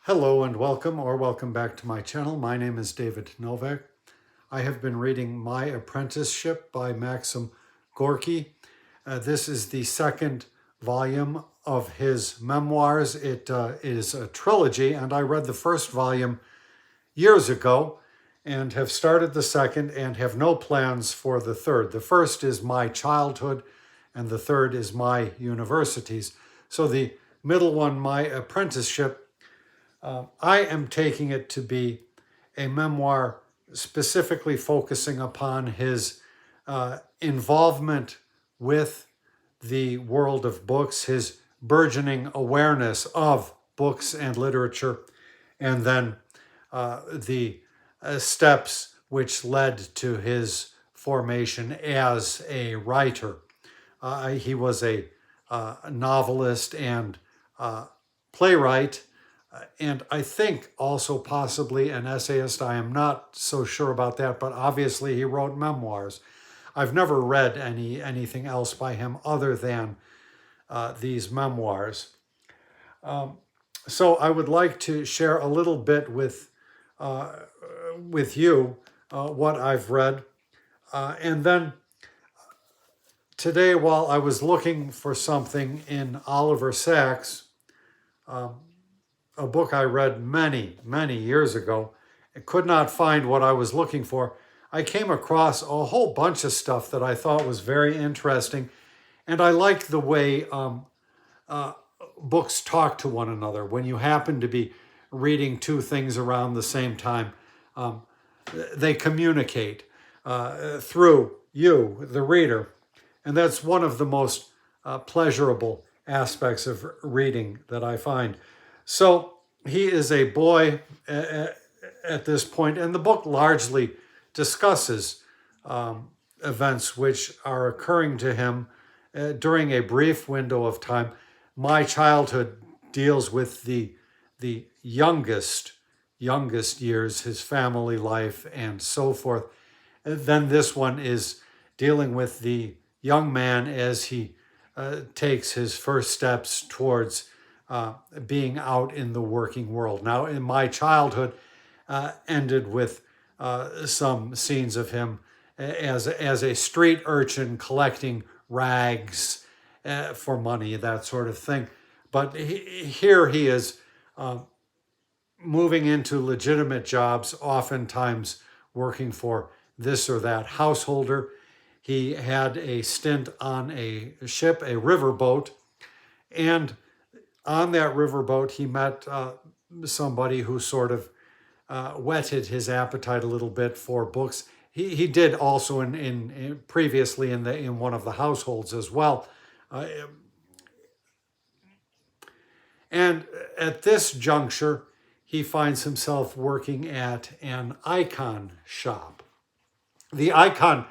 Hello and welcome back to my channel. My name is David Novak. I have been reading My Apprenticeship by Maxim Gorky. This is the second volume of his memoirs. It is a trilogy, and I read the first volume years ago and have started the second and have no plans for the third. The first is My Childhood, and the third is My Universities. So the middle one, My Apprenticeship, I am taking it to be a memoir specifically focusing upon his involvement with the world of books, his burgeoning awareness of books and literature, and then the steps which led to his formation as a writer. He was a novelist and playwright, and I think also possibly an essayist. I am not so sure about that, but obviously he wrote memoirs. I've never read anything else by him other than these memoirs. So I would like to share a little bit with you what I've read. And then today, while I was looking for something in Oliver Sacks, a book I read many, many years ago, I could not find what I was looking for. I came across a whole bunch of stuff that I thought was very interesting, and I liked the way books talk to one another. When you happen to be reading two things around the same time, they communicate through you, the reader, and that's one of the most pleasurable aspects of reading that I find. So he is a boy at this point, and the book largely discusses events which are occurring to him during a brief window of time. My Childhood deals with the youngest years, his family life, and so forth. And then this one is dealing with the young man as he takes his first steps towards being out in the working world. Now, in My Childhood ended with some scenes of him as a street urchin collecting rags for money, that sort of thing. But here he is moving into legitimate jobs, oftentimes working for this or that householder. He had a stint on a ship, a riverboat, and on that riverboat, he met somebody who sort of whetted his appetite a little bit for books. He did also in previously in one of the households as well. And at this juncture, he finds himself working at an icon shop. The icon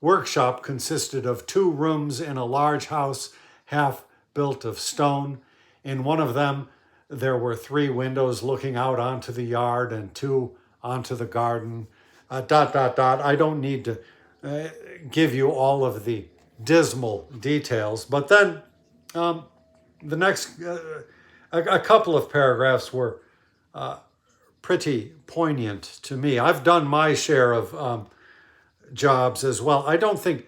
workshop consisted of 2 rooms in a large house, half built of stone. In one of them, there were 3 windows looking out onto the yard and 2 onto the garden, ... I don't need to give you all of the dismal details, but then the next, a couple of paragraphs were pretty poignant to me. I've done my share of jobs as well. I don't think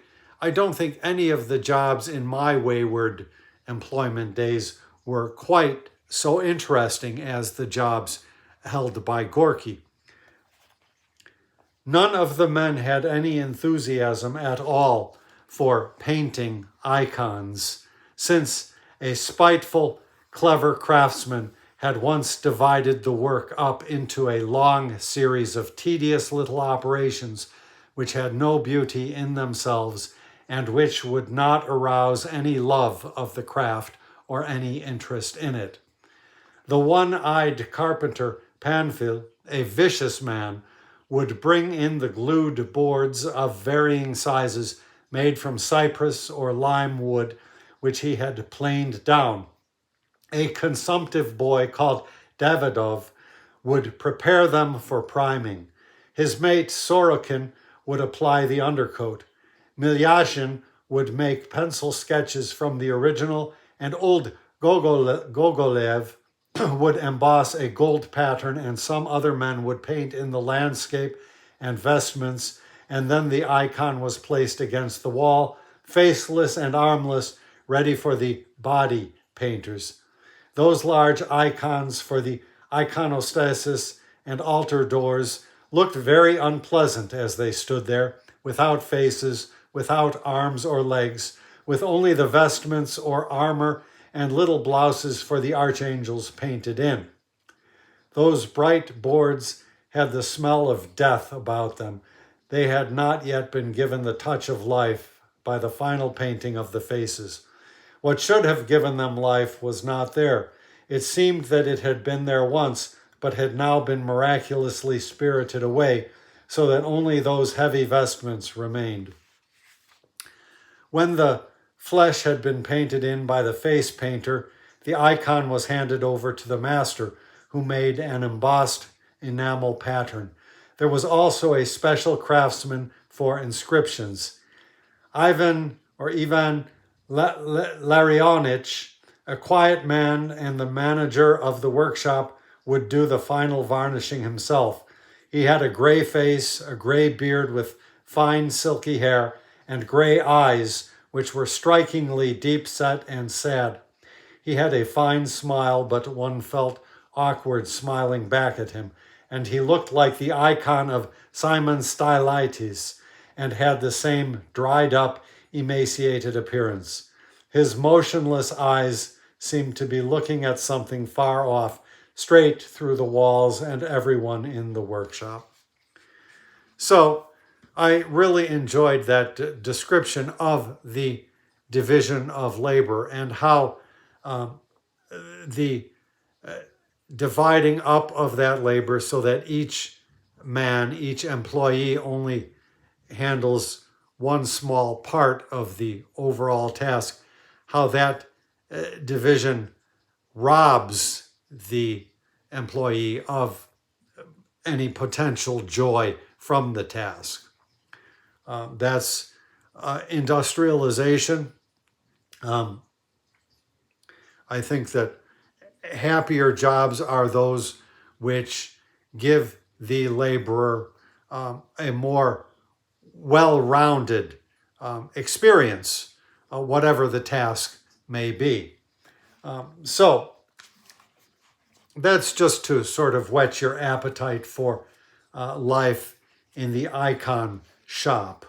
any of the jobs in my wayward employment days were quite so interesting as the jobs held by Gorky. None of the men had any enthusiasm at all for painting icons, since a spiteful, clever craftsman had once divided the work up into a long series of tedious little operations which had no beauty in themselves and which would not arouse any love of the craft or any interest in it. The one-eyed carpenter, Panfil, a vicious man, would bring in the glued boards of varying sizes made from cypress or lime wood, which he had planed down. A consumptive boy called Davidov would prepare them for priming. His mate Sorokin would apply the undercoat. Milyashin would make pencil sketches from the original, and old Gogolev would emboss a gold pattern, and some other men would paint in the landscape and vestments, and then the icon was placed against the wall, faceless and armless, ready for the body painters. Those large icons for the iconostasis and altar doors looked very unpleasant as they stood there, without faces, without arms or legs, with only the vestments or armor and little blouses for the archangels painted in. Those bright boards had the smell of death about them. They had not yet been given the touch of life by the final painting of the faces. What should have given them life was not there. It seemed that it had been there once, but had now been miraculously spirited away, so that only those heavy vestments remained. When the flesh had been painted in by the face painter, the icon was handed over to the master, who made an embossed enamel pattern. There was also a special craftsman for inscriptions. Ivan Larionich, a quiet man and the manager of the workshop, would do the final varnishing himself. He had a gray face, a gray beard with fine silky hair, and gray eyes, which were strikingly deep-set and sad. He had a fine smile, but one felt awkward smiling back at him, and he looked like the icon of Simon Stylites, and had the same dried-up, emaciated appearance. His motionless eyes seemed to be looking at something far off, straight through the walls and everyone in the workshop. So I really enjoyed that description of the division of labor and how the dividing up of that labor so that each man, each employee only handles one small part of the overall task, how that division robs the employee of any potential joy from the task. That's industrialization. I think that happier jobs are those which give the laborer a more well-rounded experience, whatever the task may be. So that's just to sort of whet your appetite for life in the icon shop.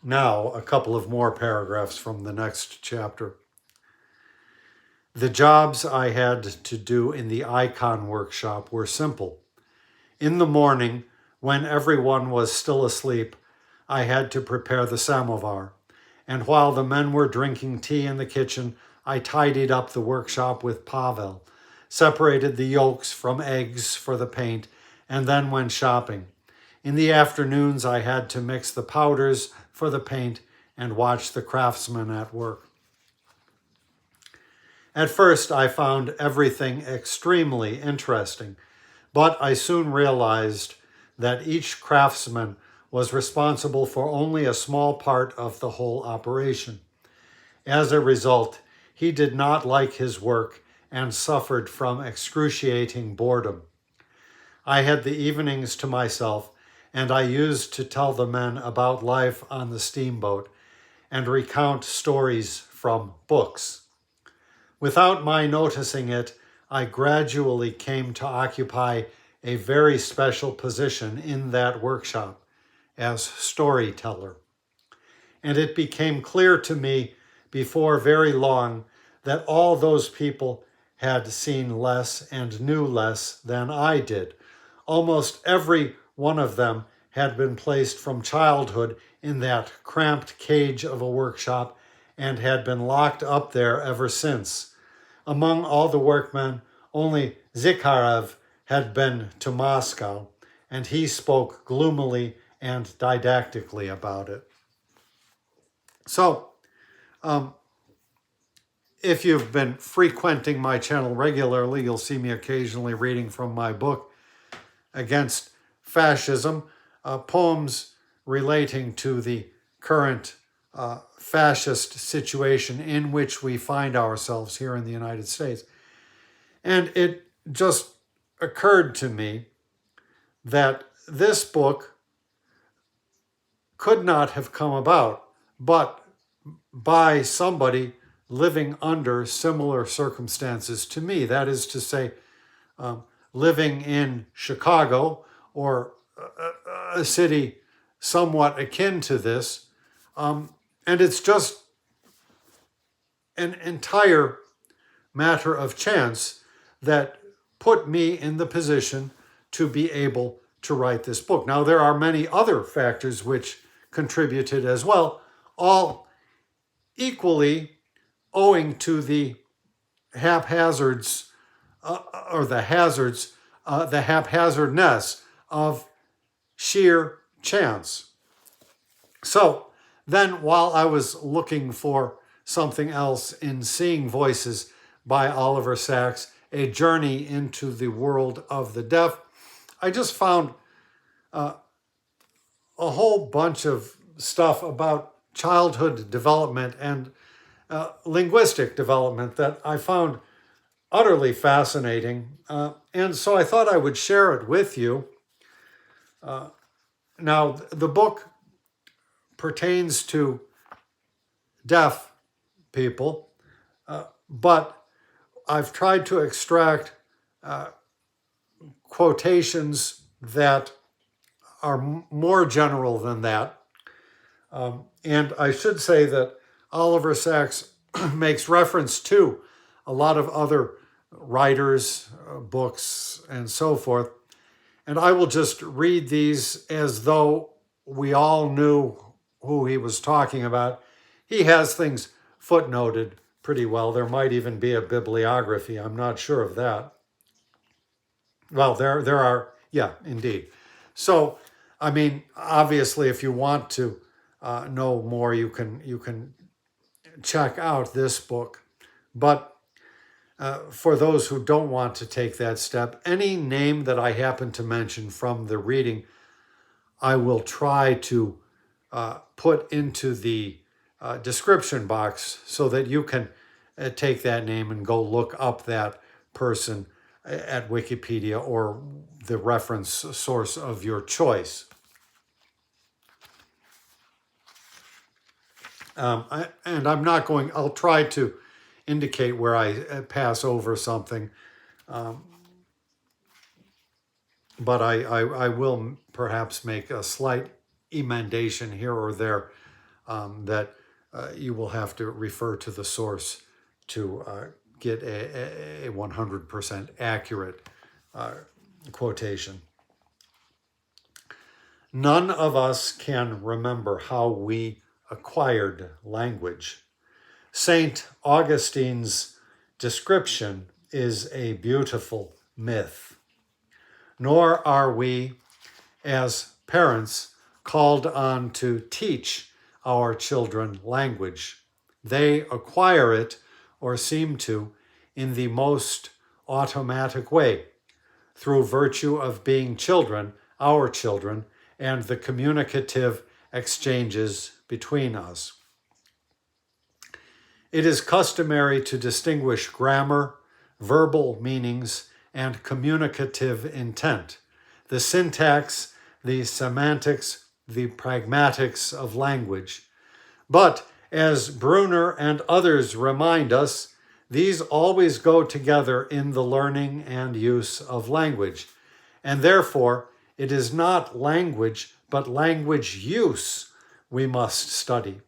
Now, a couple of more paragraphs from the next chapter. The jobs I had to do in the icon workshop were simple. In the morning, when everyone was still asleep, I had to prepare the samovar, and while the men were drinking tea in the kitchen, I tidied up the workshop with Pavel, separated the yolks from eggs for the paint, and then went shopping. In the afternoons, I had to mix the powders for the paint and watch the craftsmen at work. At first, I found everything extremely interesting, but I soon realized that each craftsman was responsible for only a small part of the whole operation. As a result, he did not like his work and suffered from excruciating boredom. I had the evenings to myself, and I used to tell the men about life on the steamboat and recount stories from books. Without my noticing it, I gradually came to occupy a very special position in that workshop as storyteller. And it became clear to me before very long that all those people had seen less and knew less than I did. Almost every one of them had been placed from childhood in that cramped cage of a workshop and had been locked up there ever since. Among all the workmen, only Zikarev had been to Moscow, and he spoke gloomily and didactically about it. So, if you've been frequenting my channel regularly, you'll see me occasionally reading from my book, Against Fascism, poems relating to the current fascist situation in which we find ourselves here in the United States. And it just occurred to me that this book could not have come about but by somebody living under similar circumstances to me. That is to say, living in Chicago or a city somewhat akin to this. And it's just an entire matter of chance that put me in the position to be able to write this book. Now, there are many other factors which contributed as well, all equally owing to the haphazardness of sheer chance. So then, while I was looking for something else in Seeing Voices by Oliver Sacks, A Journey into the World of the Deaf, I just found a whole bunch of stuff about childhood development and linguistic development that I found utterly fascinating. And so I thought I would share it with you. Now, the book pertains to deaf people, but I've tried to extract quotations that are more general than that. And I should say that Oliver Sacks makes reference to a lot of other writers, books, and so forth. And I will just read these as though we all knew who he was talking about. He has things footnoted pretty well. There might even be a bibliography. I'm not sure of that. Well, there are, yeah, indeed. So, I mean, obviously, if you want to know more, you can check out this book. But for those who don't want to take that step, any name that I happen to mention from the reading, I will try to put into the description box so that you can take that name and go look up that person at Wikipedia or the reference source of your choice. I'll try to indicate where I pass over something, but I will perhaps make a slight emendation here or there that you will have to refer to the source to get a 100% accurate quotation. None of us can remember how we acquired language. Saint Augustine's description is a beautiful myth. Nor are we, as parents, called on to teach our children language. They acquire it, or seem to, in the most automatic way, through virtue of being children, our children, and the communicative exchanges between us. It is customary to distinguish grammar, verbal meanings, and communicative intent, the syntax, the semantics, the pragmatics of language. But, as Bruner and others remind us, these always go together in the learning and use of language, and therefore it is not language, but language use we must study.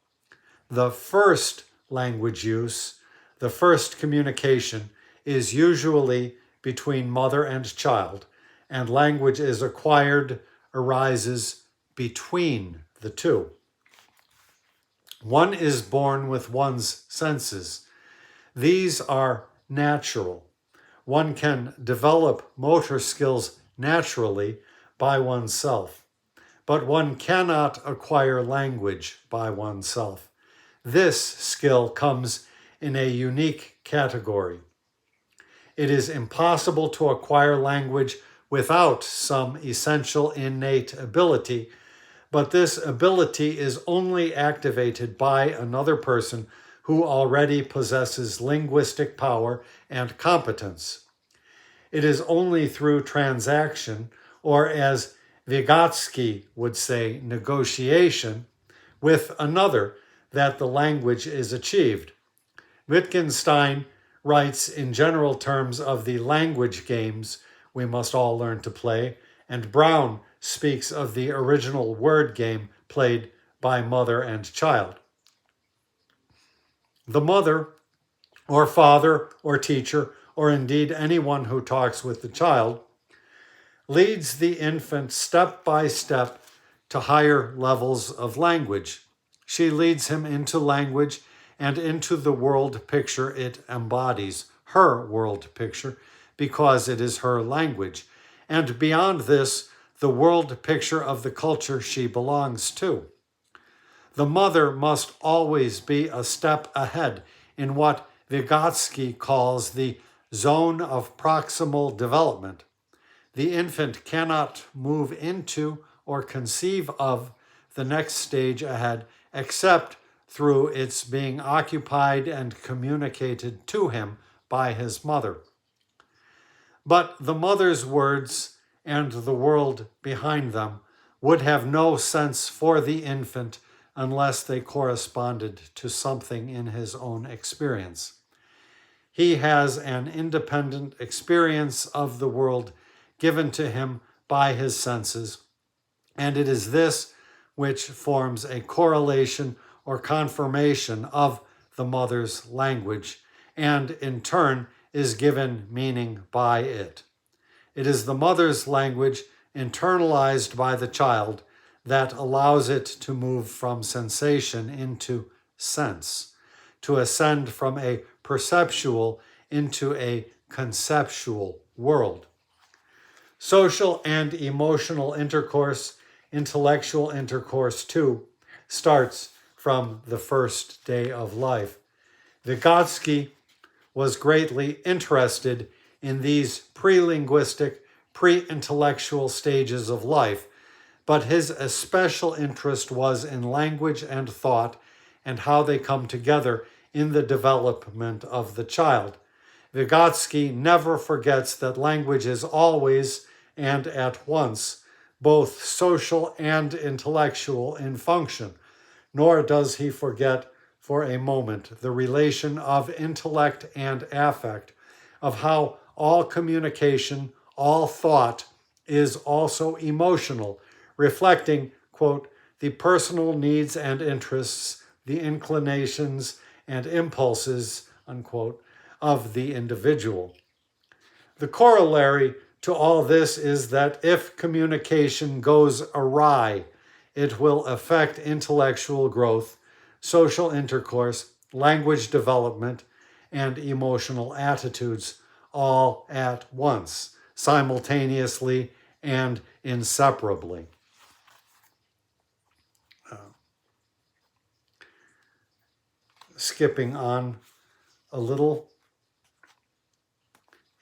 The first language use, the first communication, is usually between mother and child, and language is acquired, arises between the two. One is born with one's senses. These are natural. One can develop motor skills naturally by oneself, but one cannot acquire language by oneself. This skill comes in a unique category. It is impossible to acquire language without some essential innate ability, but this ability is only activated by another person who already possesses linguistic power and competence. It is only through transaction, or as Vygotsky would say, negotiation, with another that the language is achieved. Wittgenstein writes in general terms of the language games we must all learn to play, and Brown speaks of the original word game played by mother and child. The mother, or father, or teacher, or indeed anyone who talks with the child, leads the infant step by step to higher levels of language. She leads him into language and into the world picture it embodies, her world picture, because it is her language. And beyond this, the world picture of the culture she belongs to. The mother must always be a step ahead in what Vygotsky calls the zone of proximal development. The infant cannot move into or conceive of the next stage ahead except through its being occupied and communicated to him by his mother. But the mother's words and the world behind them would have no sense for the infant unless they corresponded to something in his own experience. He has an independent experience of the world given to him by his senses, and it is this which forms a correlation or confirmation of the mother's language, and in turn is given meaning by it. It is the mother's language internalized by the child that allows it to move from sensation into sense, to ascend from a perceptual into a conceptual world. Social and emotional intercourse, intellectual intercourse too, starts from the first day of life. Vygotsky was greatly interested in these pre-linguistic, pre-intellectual stages of life, but his especial interest was in language and thought and how they come together in the development of the child. Vygotsky never forgets that language is always and at once both social and intellectual in function, nor does he forget for a moment the relation of intellect and affect, of how all communication, all thought is also emotional, reflecting, quote, the personal needs and interests, the inclinations and impulses, unquote, of the individual. The corollary to all this is that if communication goes awry, it will affect intellectual growth, social intercourse, language development, and emotional attitudes all at once, simultaneously and inseparably. Skipping on a little,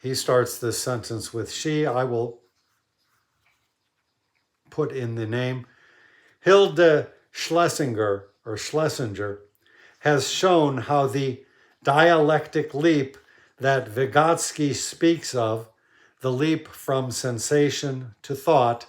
he starts this sentence with she. I will put in the name. Hilde Schlesinger, or Schlesinger, has shown how the dialectic leap that Vygotsky speaks of, the leap from sensation to thought,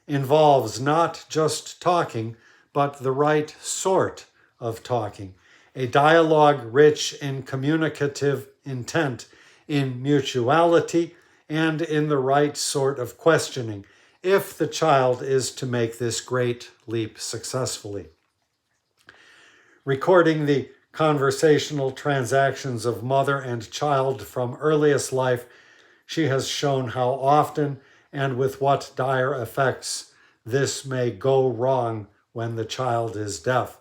involves not just talking, but the right sort of talking, a dialogue rich in communicative intent, in mutuality, and in the right sort of questioning, if the child is to make this great leap successfully. Recording the conversational transactions of mother and child from earliest life, she has shown how often and with what dire effects this may go wrong when the child is deaf.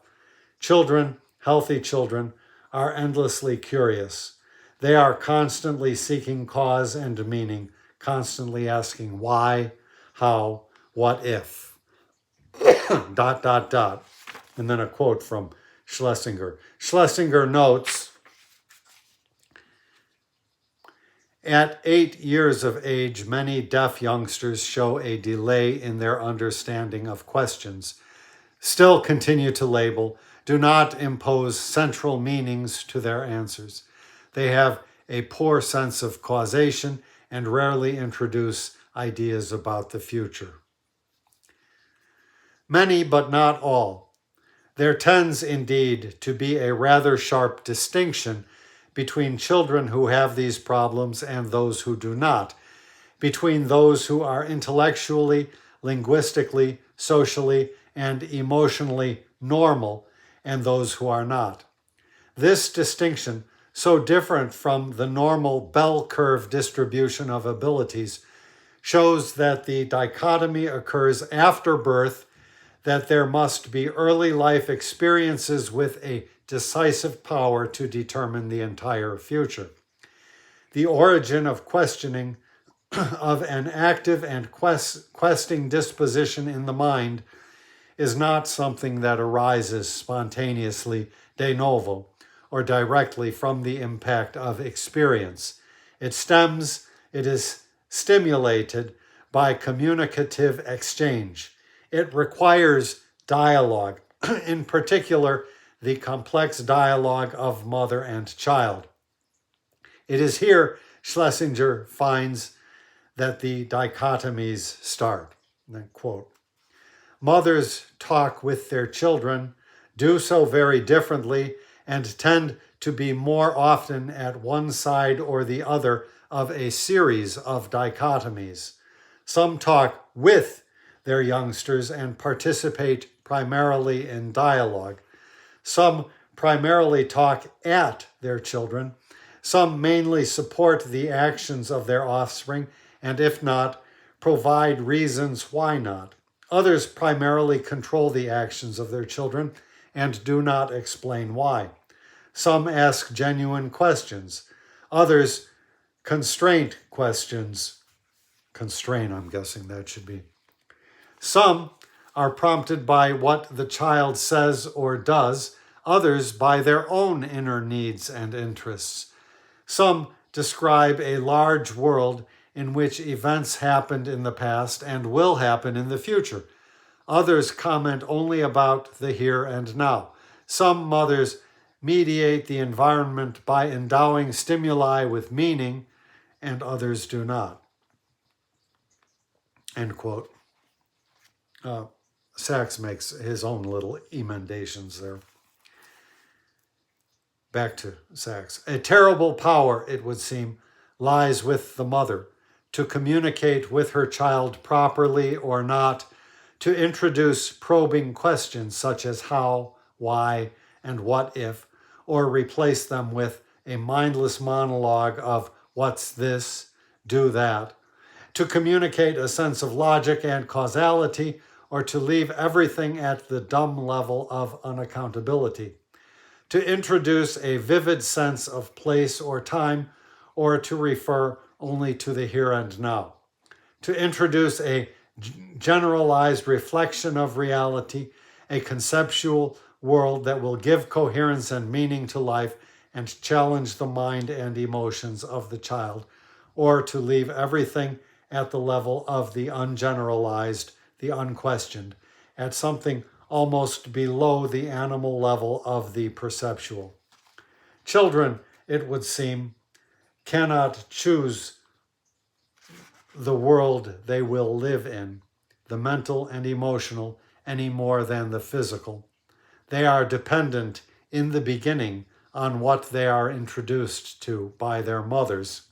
Children, healthy children, are endlessly curious. They are constantly seeking cause and meaning, constantly asking why, how, what if, ... And then a quote from Schlesinger. Schlesinger notes, at 8 years of age, many deaf youngsters show a delay in their understanding of questions. still continue to label, do not impose central meanings to their answers. They have a poor sense of causation and rarely introduce ideas about the future. Many, but not all. There tends indeed to be a rather sharp distinction between children who have these problems and those who do not, between those who are intellectually, linguistically, socially, and emotionally normal and those who are not. This distinction, so different from the normal bell curve distribution of abilities, shows that the dichotomy occurs after birth, that there must be early life experiences with a decisive power to determine the entire future. The origin of questioning, of an active and questing disposition in the mind, is not something that arises spontaneously de novo or directly from the impact of experience. It is stimulated by communicative exchange. It requires dialogue, in particular, the complex dialogue of mother and child. It is here Schlesinger finds that the dichotomies start. Quote, mothers talk with their children, do so very differently, and tend to be more often at one side or the other of a series of dichotomies. Some talk with their youngsters and participate primarily in dialogue. Some primarily talk at their children. Some mainly support the actions of their offspring, and if not, provide reasons why not. Others primarily control the actions of their children and do not explain why. Some ask genuine questions. Others constraint questions. Constrain, I'm guessing that should be. Some are prompted by what the child says or does, others by their own inner needs and interests. Some describe a large world in which events happened in the past and will happen in the future. Others comment only about the here and now. Some mothers mediate the environment by endowing stimuli with meaning, and others do not. End quote. Sachs makes his own little emendations there. Back to Sachs. A terrible power, it would seem, lies with the mother to communicate with her child properly or not, to introduce probing questions such as how, why, and what if, or replace them with a mindless monologue of what's this, do that, to communicate a sense of logic and causality, or to leave everything at the dumb level of unaccountability, to introduce a vivid sense of place or time, or to refer only to the here and now, to introduce a generalized reflection of reality, a conceptual world that will give coherence and meaning to life and challenge the mind and emotions of the child, or to leave everything at the level of the ungeneralized, the unquestioned, at something almost below the animal level of the perceptual. Children, it would seem, cannot choose the world they will live in, the mental and emotional, any more than the physical. They are dependent in the beginning on what they are introduced to by their mothers.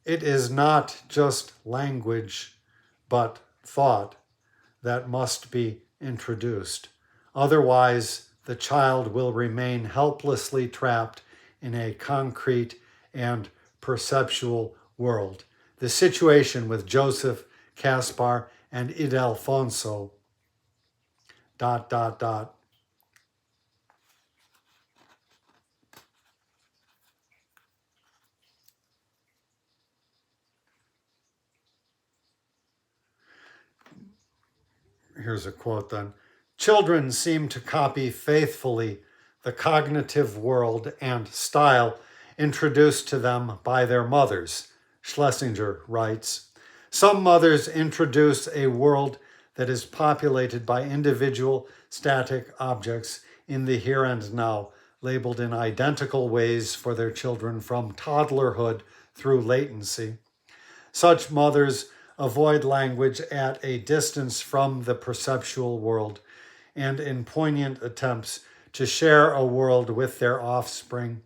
It is not just language, but thought that must be introduced. Otherwise, the child will remain helplessly trapped in a concrete and perceptual world. The situation with Joseph, Caspar, and Ildefonso, ... Here's a quote then. Children seem to copy faithfully the cognitive world and style introduced to them by their mothers, Schlesinger writes. Some mothers introduce a world that is populated by individual static objects in the here and now, labeled in identical ways for their children from toddlerhood through latency. Such mothers avoid language at a distance from the perceptual world, and in poignant attempts to share a world with their offspring,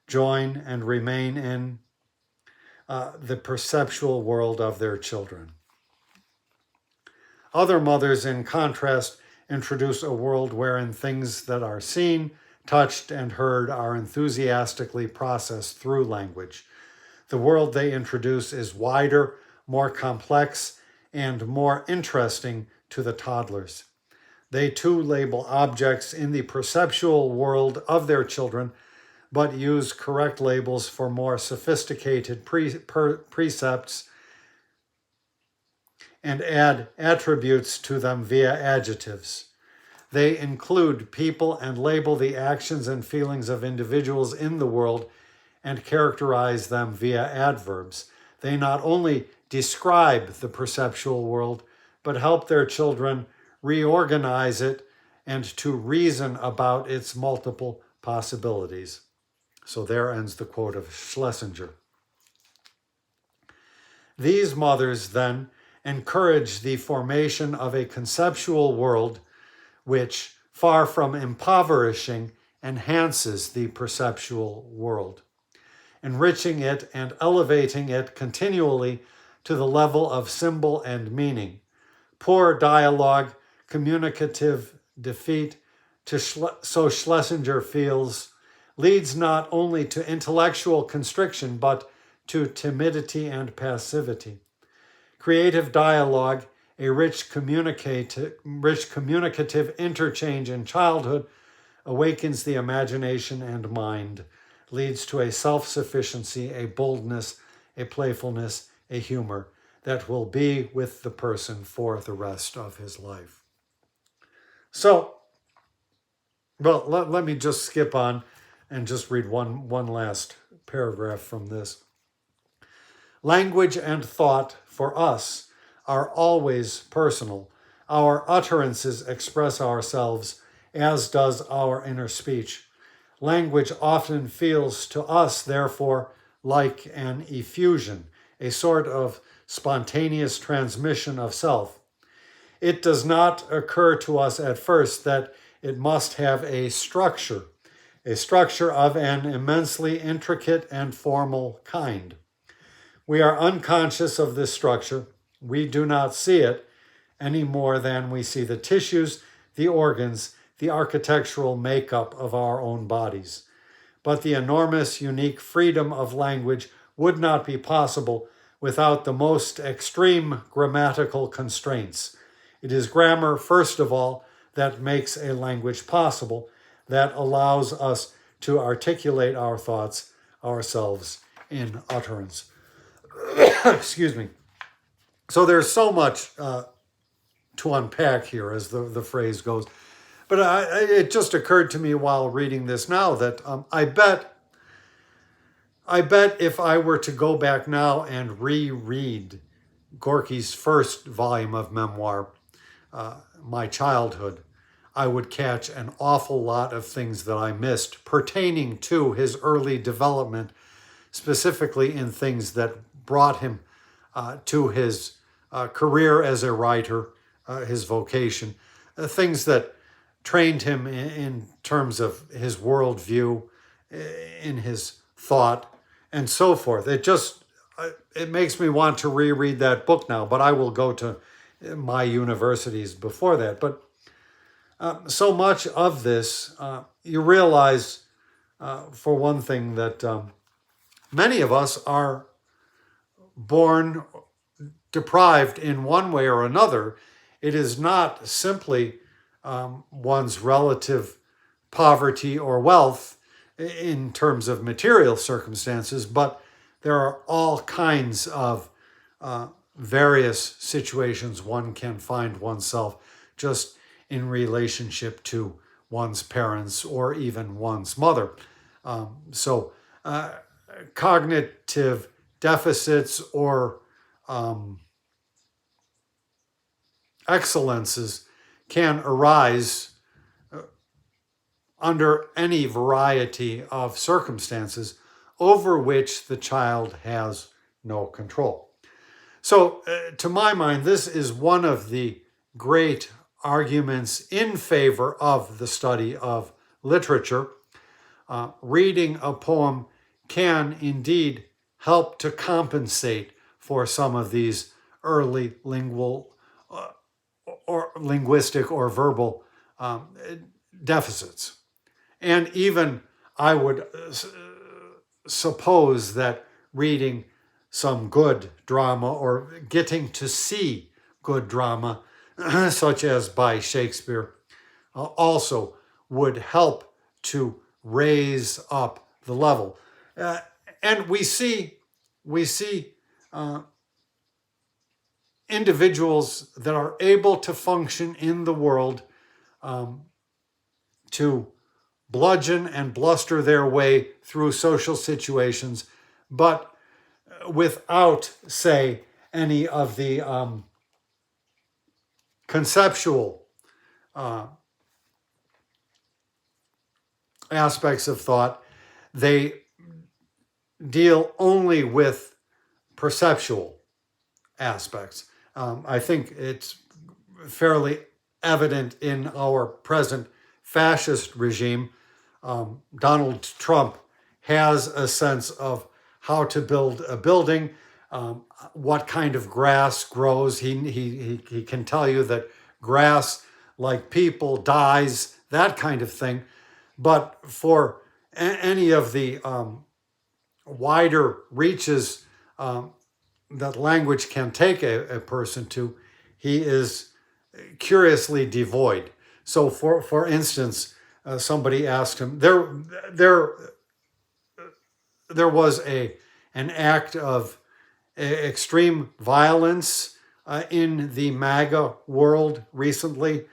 join and remain in the perceptual world of their children. Other mothers, in contrast, introduce a world wherein things that are seen, touched, and heard are enthusiastically processed through language. The world they introduce is wider, more complex, and more interesting to the toddlers. They too label objects in the perceptual world of their children, but use correct labels for more sophisticated precepts and add attributes to them via adjectives. They include people and label the actions and feelings of individuals in the world and characterize them via adverbs. They not only describe the perceptual world, but help their children reorganize it and to reason about its multiple possibilities. So there ends the quote of Schlesinger. These mothers then encourage the formation of a conceptual world which, far from impoverishing, enhances the perceptual world, enriching it and elevating it continually to the level of symbol and meaning. Poor dialogue, communicative defeat, so Schlesinger feels, leads not only to intellectual constriction, but to timidity and passivity. Creative dialogue, a rich communicative interchange in childhood, awakens the imagination and mind, leads to a self-sufficiency, a boldness, a playfulness, a humor that will be with the person for the rest of his life. So, well, let me just skip on and just read one last paragraph from this. Language and thought for us are always personal. Our utterances express ourselves, as does our inner speech. Language often feels to us, therefore, like an effusion, a sort of spontaneous transmission of self. It does not occur to us at first that it must have a structure of an immensely intricate and formal kind. We are unconscious of this structure. We do not see it any more than we see the tissues, the organs, the architectural makeup of our own bodies. But the enormous, unique freedom of language would not be possible without the most extreme grammatical constraints. It is grammar, first of all, that makes a language possible, that allows us to articulate our thoughts ourselves in utterance. Excuse me. So there's so much to unpack here, as the phrase goes. But it just occurred to me while reading this now that I bet if I were to go back now and reread Gorky's first volume of memoir, My Childhood, I would catch an awful lot of things that I missed pertaining to his early development, specifically in things that brought him to his career as a writer, his vocation, things that trained him in terms of his worldview, in his thought, and so forth. It makes me want to reread that book now, but I will go to my universities before that. But so much of this, you realize, for one thing, that many of us are born deprived in one way or another. It is not simply one's relative poverty or wealth in terms of material circumstances, but there are all kinds of various situations one can find oneself just in relationship to one's parents or even one's mother. So cognitive deficits or excellences can arise under any variety of circumstances over which the child has no control. So, to my mind, this is one of the great arguments in favor of the study of literature. Reading a poem can indeed help to compensate for some of these early linguistic or verbal deficits. And even I would suppose that reading some good drama or getting to see good drama, such as by Shakespeare, also would help to raise up the level. And we see individuals that are able to function in the world to bludgeon and bluster their way through social situations, but without, say, any of the conceptual aspects of thought. They deal only with perceptual aspects. I think it's fairly evident in our present fascist regime. Donald Trump has a sense of how to build a building, what kind of grass grows. He can tell you that grass, like people, dies, that kind of thing. But for any of the wider reaches that language can take a person to, he is curiously devoid. So, for instance, somebody asked him, there was an act of extreme violence in the MAGA world recently.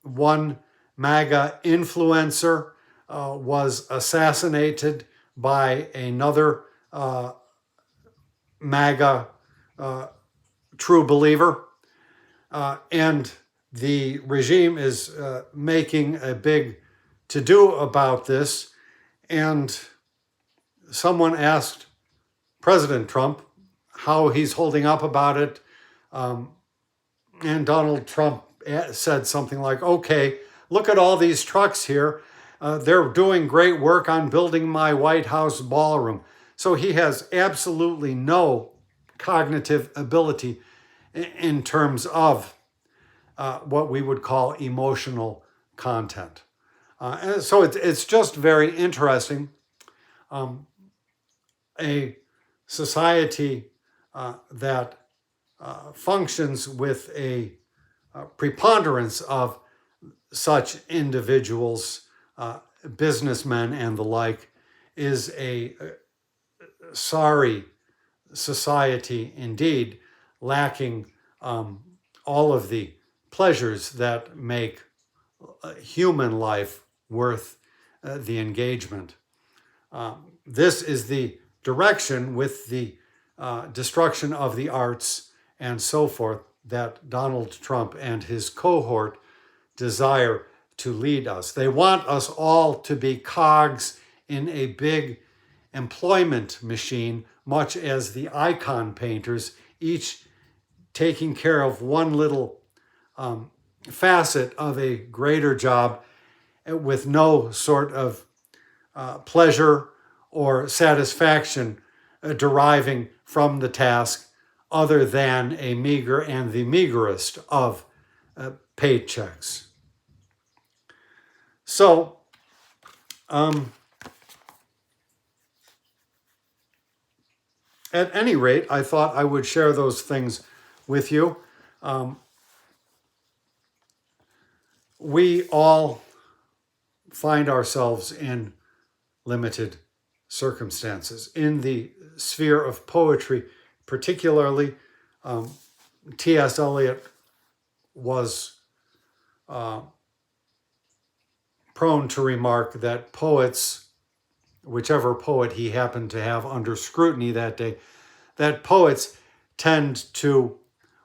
One MAGA influencer was assassinated by another MAGA true believer. And the regime is making a big to-do about this. And someone asked President Trump how he's holding up about it. And Donald Trump said something like, okay, look at all these trucks here. They're doing great work on building my White House ballroom. So he has absolutely no cognitive ability in terms of what we would call emotional content. And so it's just very interesting. A society that functions with a preponderance of such individuals, businessmen and the like, is a sorry society indeed, lacking all of the pleasures that make human life worth the engagement. This is the direction, with the destruction of the arts and so forth, that Donald Trump and his cohort desire to lead us. They want us all to be cogs in a big employment machine, much as the icon painters, each taking care of one little facet of a greater job with no sort of pleasure or satisfaction deriving from the task other than a meager and the meagerest of paychecks. So, at any rate, I thought I would share those things with you. We all find ourselves in limited circumstances. In the sphere of poetry, particularly, T.S. Eliot was prone to remark that poets, whichever poet he happened to have under scrutiny that day, that poets tend to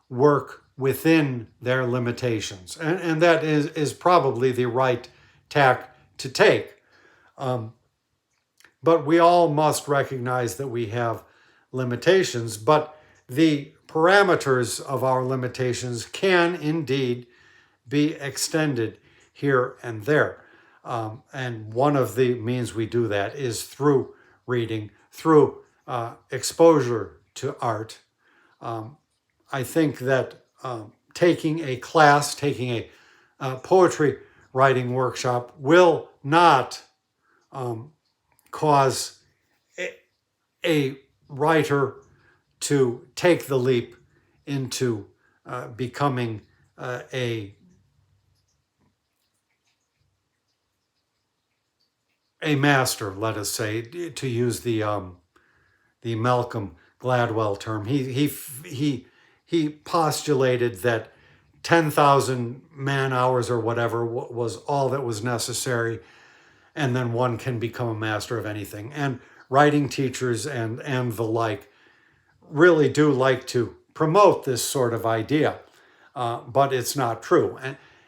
work within their limitations. And that is probably the right tack to take. But we all must recognize that we have limitations, but the parameters of our limitations can indeed be extended here and there. And one of the means we do that is through reading, through exposure to art. I think that taking a class, taking a poetry writing workshop will not cause a writer to take the leap into becoming a master, let us say, to use the Malcolm Gladwell term. He postulated that 10,000 man hours or whatever was all that was necessary, and then one can become a master of anything. And writing teachers and the like really do like to promote this sort of idea, but it's not true.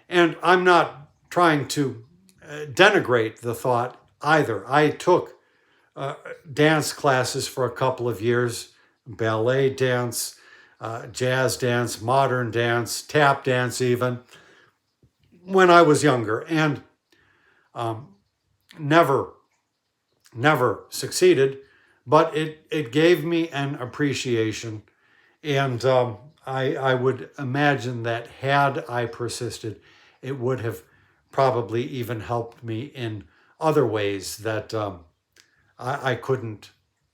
And I'm not trying to denigrate the thought either. I took dance classes for a couple of years, ballet dance, jazz dance, modern dance, tap dance even, when I was younger, and never succeeded, but it gave me an appreciation, and I would imagine that had I persisted, it would have probably even helped me in other ways that I couldn't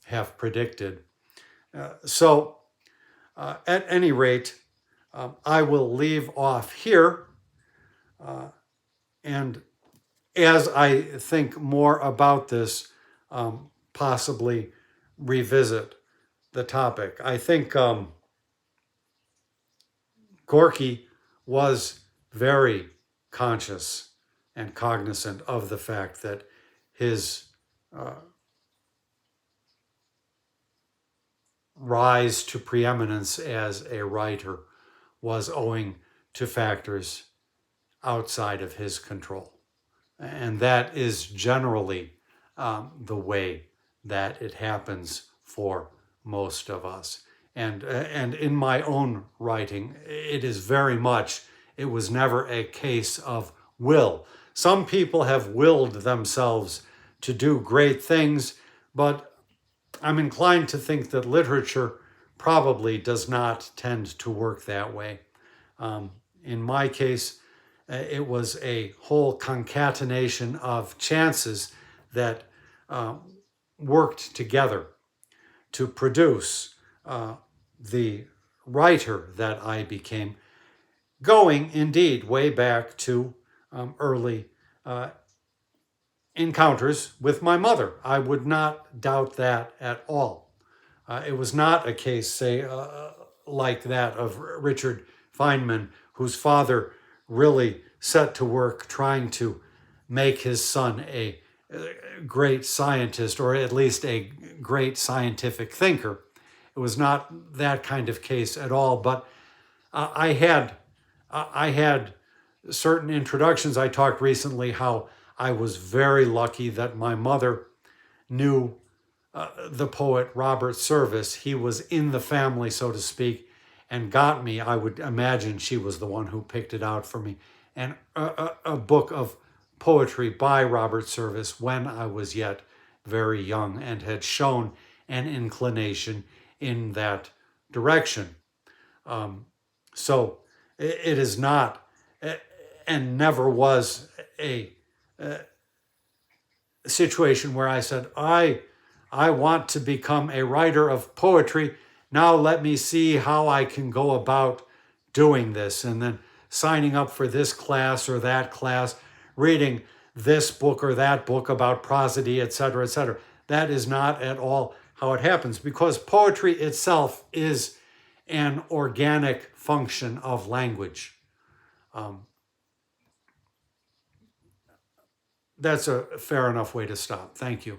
have predicted. So at any rate, I will leave off here, and as I think more about this, possibly revisit the topic. I think Gorky was very conscious and cognizant of the fact that his rise to preeminence as a writer was owing to factors outside of his control. And that is generally the way that it happens for most of us. And in my own writing, it is very much, it was never a case of will. Some people have willed themselves to do great things, but I'm inclined to think that literature probably does not tend to work that way. In my case, it was a whole concatenation of chances that worked together to produce the writer that I became, going indeed way back to early encounters with my mother. I would not doubt that at all. It was not a case, say, like that of Richard Feynman, whose father really set to work trying to make his son a great scientist, or at least a great scientific thinker. It was not that kind of case at all, but I had certain introductions. I talked recently how I was very lucky that my mother knew the poet Robert Service. He was in the family, so to speak, and got me. I would imagine she was the one who picked it out for me. And a book of poetry by Robert Service when I was yet very young and had shown an inclination in that direction. So it is not and never was a situation where I said, I want to become a writer of poetry. Now let me see how I can go about doing this. And then signing up for this class or that class, reading this book or that book about prosody, etc., etc. That is not at all how it happens, because poetry itself is an organic function of language. That's a fair enough way to stop. Thank you.